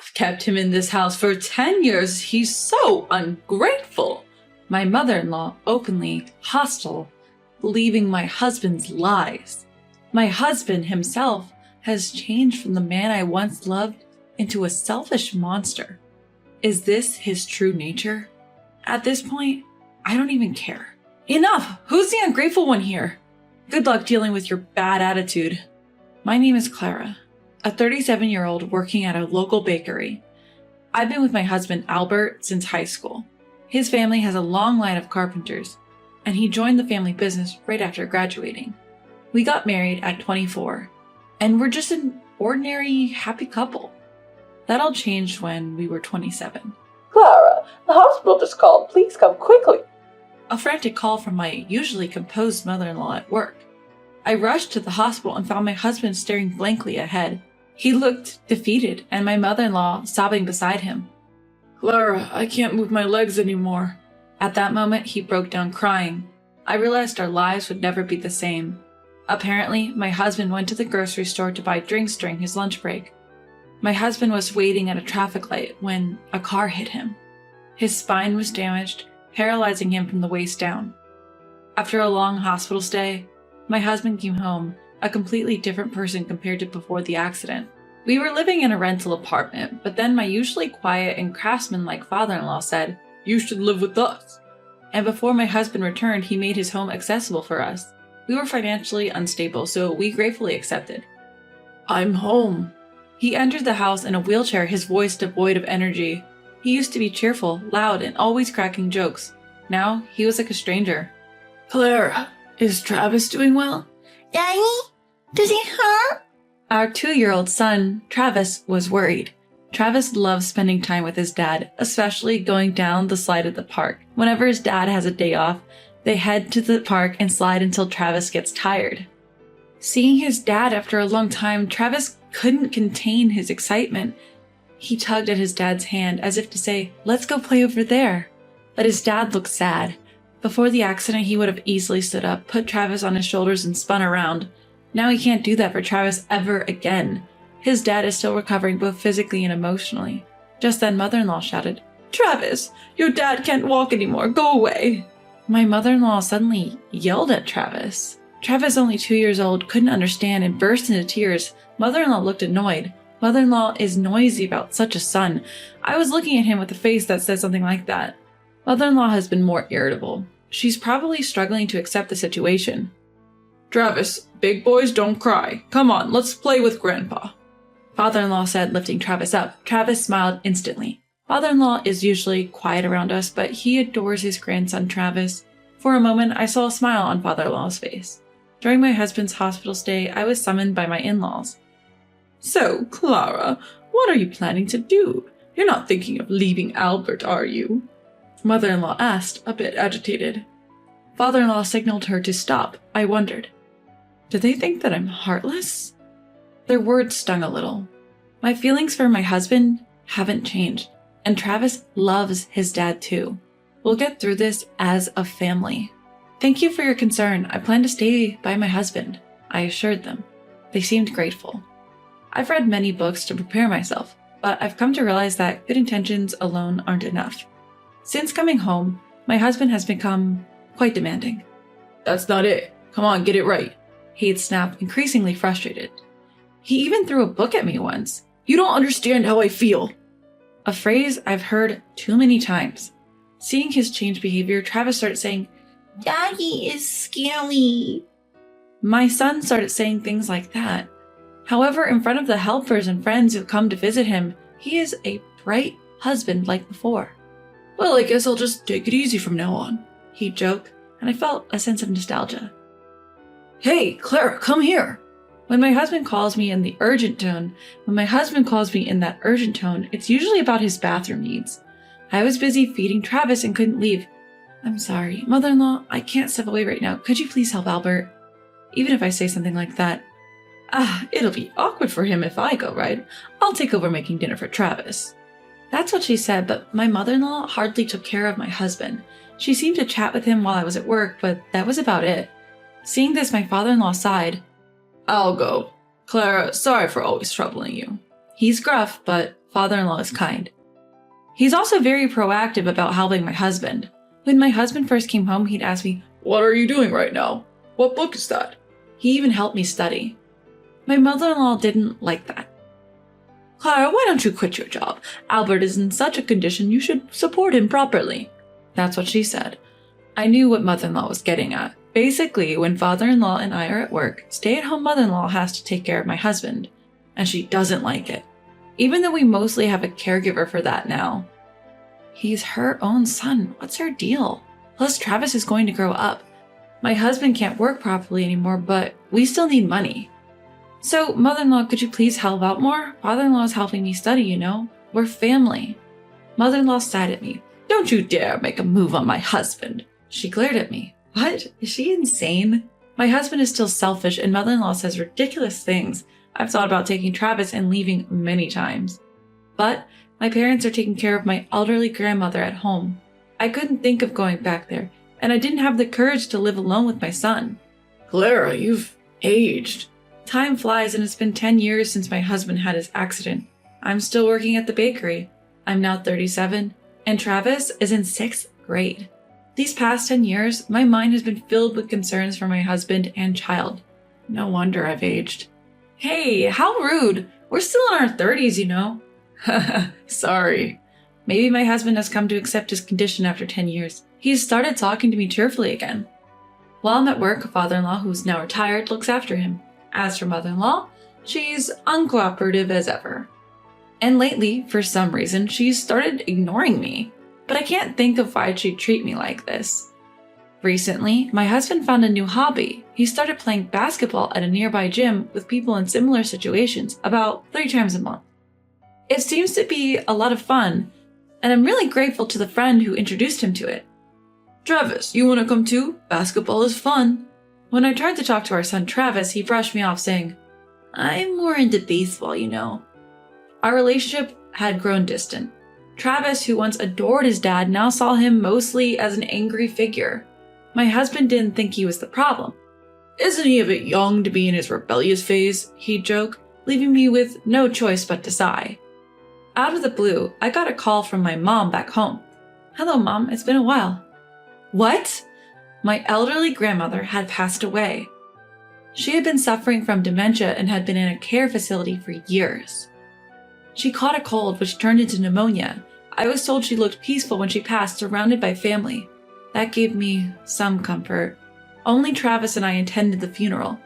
I've kept him in this house for 10 years. He's so ungrateful. My mother-in-law openly hostile, believing my husband's lies. My husband himself has changed from the man I once loved into a selfish monster. Is this his true nature? At this point, I don't even care. Enough! Who's the ungrateful one here? Good luck dealing with your bad attitude. My name is Clara, a 37-year-old working at a local bakery. I've been with my husband Albert since high school. His family has a long line of carpenters, and he joined the family business right after graduating. We got married at 24, and we're just an ordinary, happy couple. That all changed when we were 27. Clara, the hospital just called. Please come quickly. A frantic call from my usually composed mother-in-law at work. I rushed to the hospital and found my husband staring blankly ahead. He looked defeated, and my mother-in-law sobbing beside him. Clara, I can't move my legs anymore. At that moment, he broke down crying. I realized our lives would never be the same. Apparently, my husband went to the grocery store to buy drinks during his lunch break. My husband was waiting at a traffic light when a car hit him. His spine was damaged, paralyzing him from the waist down. After a long hospital stay, my husband came home, a completely different person compared to before the accident. We were living in a rental apartment, but then my usually quiet and craftsman-like father-in-law said, "You should live with us." And before my husband returned, he made his home accessible for us. We were financially unstable, so we gratefully accepted. "I'm home." He entered the house in a wheelchair, his voice devoid of energy. He used to be cheerful, loud, and always cracking jokes. Now, he was like a stranger. "Clara, is Travis doing well?" Daddy, does it hurt? Our 2-year-old son, Travis, was worried. Travis loves spending time with his dad, especially going down the slide at the park. Whenever his dad has a day off, they head to the park and slide until Travis gets tired. Seeing his dad after a long time, Travis couldn't contain his excitement. He tugged at his dad's hand as if to say, "Let's go play over there." But his dad looked sad. Before the accident, he would have easily stood up, put Travis on his shoulders, and spun around. Now he can't do that for Travis ever again. His dad is still recovering both physically and emotionally. Just then, mother-in-law shouted, "Travis, your dad can't walk anymore. Go away." My mother-in-law suddenly yelled at Travis. Travis, only 2 years old, couldn't understand and burst into tears. Mother-in-law looked annoyed. Mother-in-law is noisy about such a son. I was looking at him with a face that said something like that. Mother-in-law has been more irritable. She's probably struggling to accept the situation. "Travis, big boys don't cry. Come on, let's play with Grandpa," Father-in-law said, lifting Travis up. Travis smiled instantly. Father-in-law is usually quiet around us, but he adores his grandson Travis. For a moment, I saw a smile on Father-in-law's face. During my husband's hospital stay, I was summoned by my in-laws. "So, Clara, what are you planning to do? You're not thinking of leaving Albert, are you?" Mother-in-law asked, a bit agitated. Father-in-law signaled her to stop. I wondered, do they think that I'm heartless? Their words stung a little. My feelings for my husband haven't changed, and Travis loves his dad too. We'll get through this as a family. Thank you for your concern. I plan to stay by my husband, I assured them. They seemed grateful. I've read many books to prepare myself, but I've come to realize that good intentions alone aren't enough. Since coming home, my husband has become quite demanding. "That's not it. Come on, get it right," he'd snap, increasingly frustrated. He even threw a book at me once. "You don't understand how I feel." A phrase I've heard too many times. Seeing his changed behavior, Travis started saying, Daddy is scary. My son started saying things like that. However, in front of the helpers and friends who come to visit him, he is a bright husband like before. "Well, I guess I'll just take it easy from now on," he'd joke, and I felt a sense of nostalgia. "Hey, Clara, come here." When my husband calls me in that urgent tone, it's usually about his bathroom needs. I was busy feeding Travis and couldn't leave. "I'm sorry, mother-in-law, I can't step away right now. Could you please help Albert?" Even if I say something like that, it'll be awkward for him if I go, right? I'll take over making dinner for Travis. That's what she said, but my mother-in-law hardly took care of my husband. She seemed to chat with him while I was at work, but that was about it. Seeing this, my father-in-law sighed. "I'll go. Clara, sorry for always troubling you." He's gruff, but Father-in-law is kind. He's also very proactive about helping my husband. When my husband first came home, he'd ask me, "What are you doing right now? What book is that?" He even helped me study. My mother-in-law didn't like that. "Clara, why don't you quit your job? Albert is in such a condition, you should support him properly." That's what she said. I knew what mother-in-law was getting at. Basically, when father-in-law and I are at work, stay-at-home mother-in-law has to take care of my husband, and she doesn't like it, even though we mostly have a caregiver for that now. He's her own son. What's her deal? Plus, Travis is going to grow up. My husband can't work properly anymore, but we still need money. So, mother-in-law, could you please help out more? Father-in-law is helping me study, you know? We're family. Mother-in-law sighed at me. "Don't you dare make a move on my husband." She glared at me. What? Is she insane? My husband is still selfish, and mother-in-law says ridiculous things. I've thought about taking Travis and leaving many times. But my parents are taking care of my elderly grandmother at home. I couldn't think of going back there, and I didn't have the courage to live alone with my son. Clara, you've aged. Time flies, and it's been 10 years since my husband had his accident. I'm still working at the bakery. I'm now 37, and Travis is in 6th grade. These past 10 years, my mind has been filled with concerns for my husband and child. No wonder I've aged. Hey, how rude. We're still in our 30s, you know. Sorry. Maybe my husband has come to accept his condition after 10 years. He's started talking to me cheerfully again. While I'm at work, father-in-law, who's now retired, looks after him. As for mother-in-law, she's uncooperative as ever. And lately, for some reason, she's started ignoring me. But I can't think of why she'd treat me like this. Recently, my husband found a new hobby. He started playing basketball at a nearby gym with people in similar situations about 3 times a month. It seems to be a lot of fun, and I'm really grateful to the friend who introduced him to it. "Travis, you want to come too? Basketball is fun." When I tried to talk to our son Travis, he brushed me off saying, "I'm more into baseball, you know." Our relationship had grown distant. Travis, who once adored his dad, now saw him mostly as an angry figure. My husband didn't think he was the problem. "Isn't he a bit young to be in his rebellious phase?" he'd joke, leaving me with no choice but to sigh. Out of the blue, I got a call from my mom back home. "Hello, Mom, it's been a while." What? My elderly grandmother had passed away. She had been suffering from dementia and had been in a care facility for years. She caught a cold, which turned into pneumonia. I was told she looked peaceful when she passed, surrounded by family. That gave me some comfort. Only Travis and I attended the funeral.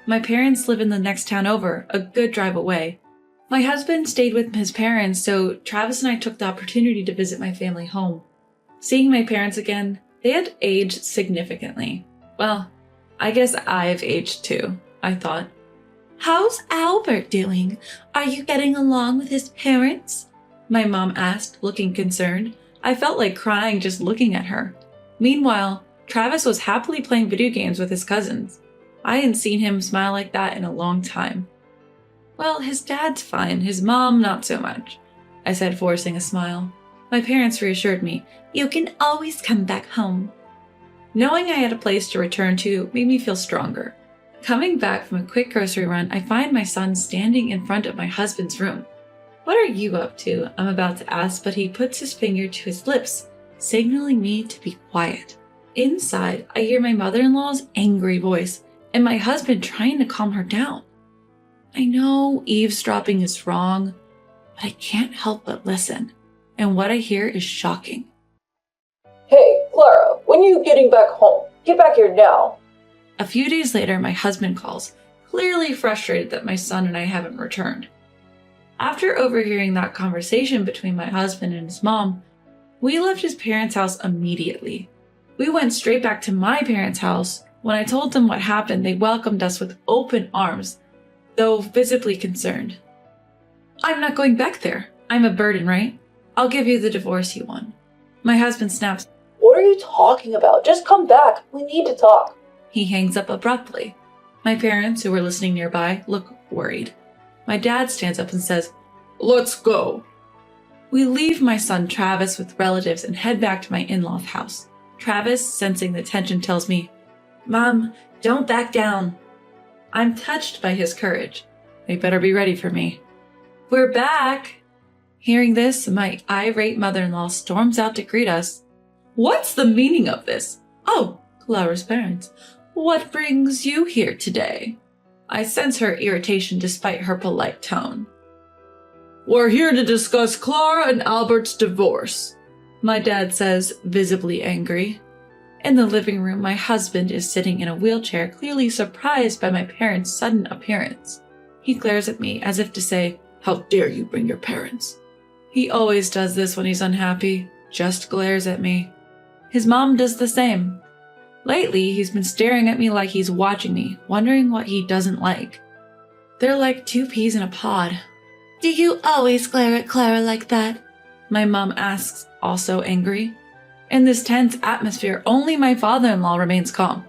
My parents live in the next town over, a good drive away. My husband stayed with his parents, so Travis and I took the opportunity to visit my family home. Seeing my parents again, they had aged significantly. Well, I guess I've aged too, I thought. How's Albert doing? Are you getting along with his parents? My mom asked, looking concerned. I felt like crying just looking at her. Meanwhile, Travis was happily playing video games with his cousins. I hadn't seen him smile like that in a long time. Well, his dad's fine, his mom not so much, I said, forcing a smile. My parents reassured me. You can always come back home. Knowing I had a place to return to made me feel stronger. Coming back from a quick grocery run, I find my son standing in front of my husband's room. "What are you up to?" I'm about to ask, but he puts his finger to his lips, signaling me to be quiet. Inside, I hear my mother-in-law's angry voice, and my husband trying to calm her down. I know eavesdropping is wrong, but I can't help but listen, and what I hear is shocking. "Hey, Clara, when are you getting back home? Get back here now." A few days later, my husband calls, clearly frustrated that my son and I haven't returned. After overhearing that conversation between my husband and his mom, we left his parents' house immediately. We went straight back to my parents' house. When I told them what happened, they welcomed us with open arms, though visibly concerned. "I'm not going back there. I'm a burden, right? I'll give you the divorce you want." My husband snaps, "What are you talking about? Just come back. We need to talk." He hangs up abruptly. My parents, who were listening nearby, look worried. My dad stands up and says, "Let's go." We leave my son Travis with relatives and head back to my in-law's house. Travis, sensing the tension, tells me, "Mom, don't back down." I'm touched by his courage. They better be ready for me. "We're back." Hearing this, my irate mother-in-law storms out to greet us. What's the meaning of this? Oh, Clara's parents. What brings you here today? I sense her irritation despite her polite tone. We're here to discuss Clara and Albert's divorce, my dad says, visibly angry. In the living room, my husband is sitting in a wheelchair, clearly surprised by my parents' sudden appearance. He glares at me as if to say, "How dare you bring your parents?" He always does this when he's unhappy, just glares at me. His mom does the same. Lately, he's been staring at me like he's watching me, wondering what he doesn't like. They're like two peas in a pod. Do you always glare at Clara like that? My mom asks, also angry. In this tense atmosphere, only my father-in-law remains calm.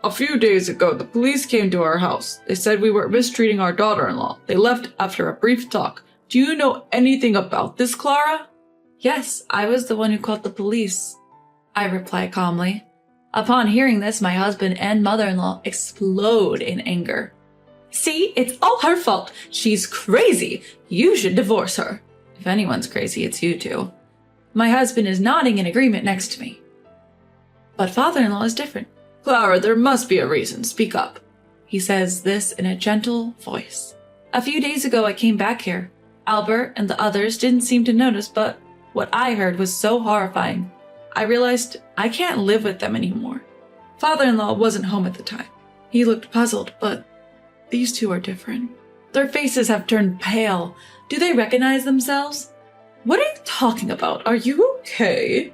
A few days ago, the police came to our house. They said we were mistreating our daughter-in-law. They left after a brief talk. Do you know anything about this, Clara? Yes, I was the one who called the police, I reply calmly. Upon hearing this, my husband and mother-in-law explode in anger. See, it's all her fault. She's crazy. You should divorce her. If anyone's crazy, it's you two. My husband is nodding in agreement next to me. But father-in-law is different. Clara, there must be a reason. Speak up. He says this in a gentle voice. A few days ago, I came back here. Albert and the others didn't seem to notice, but what I heard was so horrifying. I realized I can't live with them anymore. Father-in-law wasn't home at the time. He looked puzzled, but these two are different. Their faces have turned pale. Do they recognize themselves? What are you talking about? Are you okay?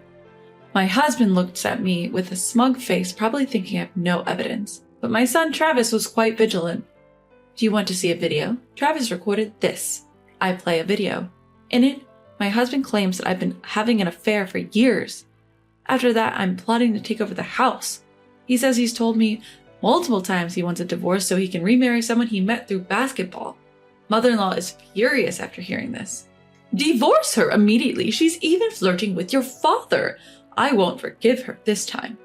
My husband looks at me with a smug face, probably thinking I have no evidence. But my son Travis was quite vigilant. Do you want to see a video? Travis recorded this. I play a video. In it, my husband claims that I've been having an affair for years. After that, I'm plotting to take over the house. He says he's told me multiple times he wants a divorce so he can remarry someone he met through basketball. Mother-in-law is furious after hearing this. Divorce her immediately. She's even flirting with your father. I won't forgive her this time.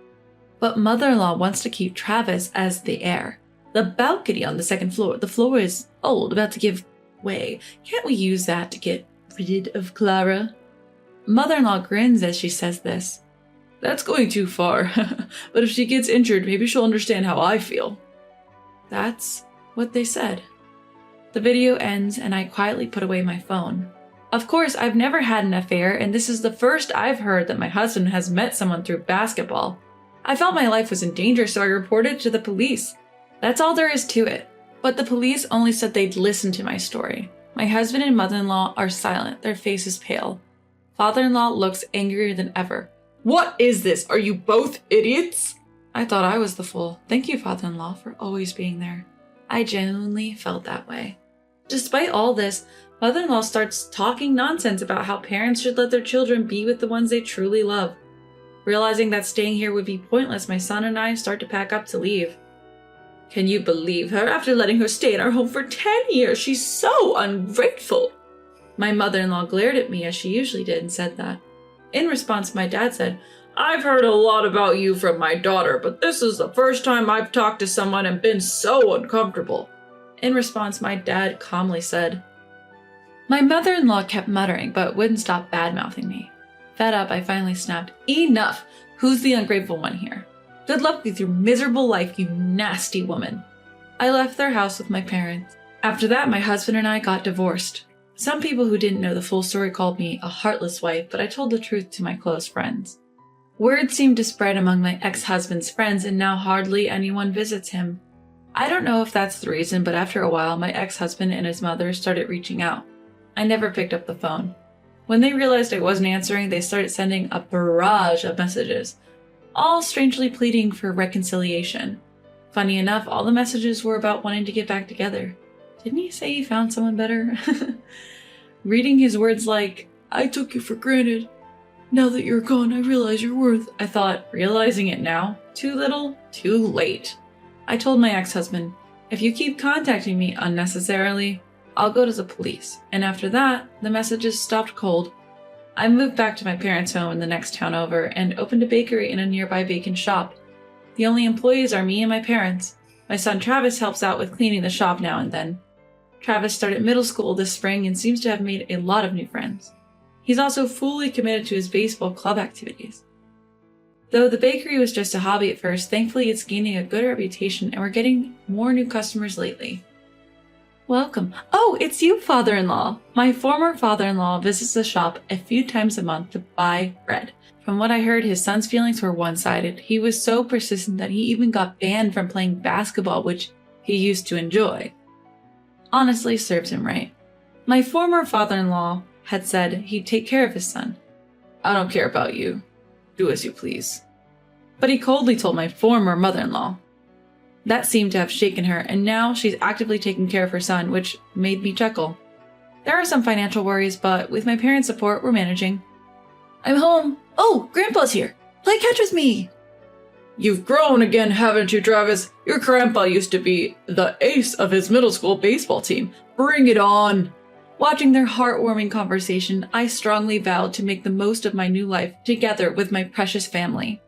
But mother-in-law wants to keep Travis as the heir. The balcony on the second floor. The floor is old, about to give way. Can't we use that to get rid of Clara? Mother-in-law grins as she says this. That's going too far. But if she gets injured, maybe she'll understand how I feel. That's what they said. The video ends and I quietly put away my phone. Of course, I've never had an affair, and this is the first I've heard that my husband has met someone through basketball. I felt my life was in danger, so I reported to the police. That's all there is to it. But the police only said they'd listen to my story. My husband and mother-in-law are silent, their faces pale. Father-in-law looks angrier than ever. What is this? Are you both idiots? I thought I was the fool. Thank you, father-in-law, for always being there. I genuinely felt that way. Despite all this, mother-in-law starts talking nonsense about how parents should let their children be with the ones they truly love. Realizing that staying here would be pointless, my son and I start to pack up to leave. Can you believe her? After letting her stay in our home for 10 years, she's so ungrateful. My mother-in-law glared at me as she usually did and said that. In response, my dad said, I've heard a lot about you from my daughter, but this is the first time I've talked to someone and been so uncomfortable. In response, my dad calmly said, My mother-in-law kept muttering, but wouldn't stop bad-mouthing me. Fed up, I finally snapped, Enough! Who's the ungrateful one here? Good luck with your miserable life, you nasty woman. I left their house with my parents. After that, my husband and I got divorced. Some people who didn't know the full story called me a heartless wife, but I told the truth to my close friends. Word seemed to spread among my ex-husband's friends, and now hardly anyone visits him. I don't know if that's the reason, but after a while, my ex-husband and his mother started reaching out. I never picked up the phone. When they realized I wasn't answering, they started sending a barrage of messages, all strangely pleading for reconciliation. Funny enough, all the messages were about wanting to get back together. Didn't he say he found someone better? Reading his words like, I took you for granted. Now that you're gone, I realize your worth. I thought, realizing it now? Too little, too late. I told my ex-husband, if you keep contacting me unnecessarily, I'll go to the police. And after that, the messages stopped cold. I moved back to my parents' home in the next town over and opened a bakery in a nearby vacant shop. The only employees are me and my parents. My son Travis helps out with cleaning the shop now and then. Travis started middle school this spring and seems to have made a lot of new friends. He's also fully committed to his baseball club activities. Though the bakery was just a hobby at first, thankfully it's gaining a good reputation and we're getting more new customers lately. Welcome. Oh, it's you, father-in-law. My former father-in-law visits the shop a few times a month to buy bread. From what I heard, his son's feelings were one-sided. He was so persistent that he even got banned from playing basketball, which he used to enjoy. Honestly, serves him right. My former father-in-law had said he'd take care of his son. I don't care about you. Do as you please. But he coldly told my former mother-in-law. That seemed to have shaken her, and now she's actively taking care of her son, which made me chuckle. There are some financial worries, but with my parents' support, we're managing. I'm home. Oh, Grandpa's here. Play catch with me. You've grown again, haven't you, Travis? Your grandpa used to be the ace of his middle school baseball team. Bring it on. Watching their heartwarming conversation, I strongly vowed to make the most of my new life together with my precious family.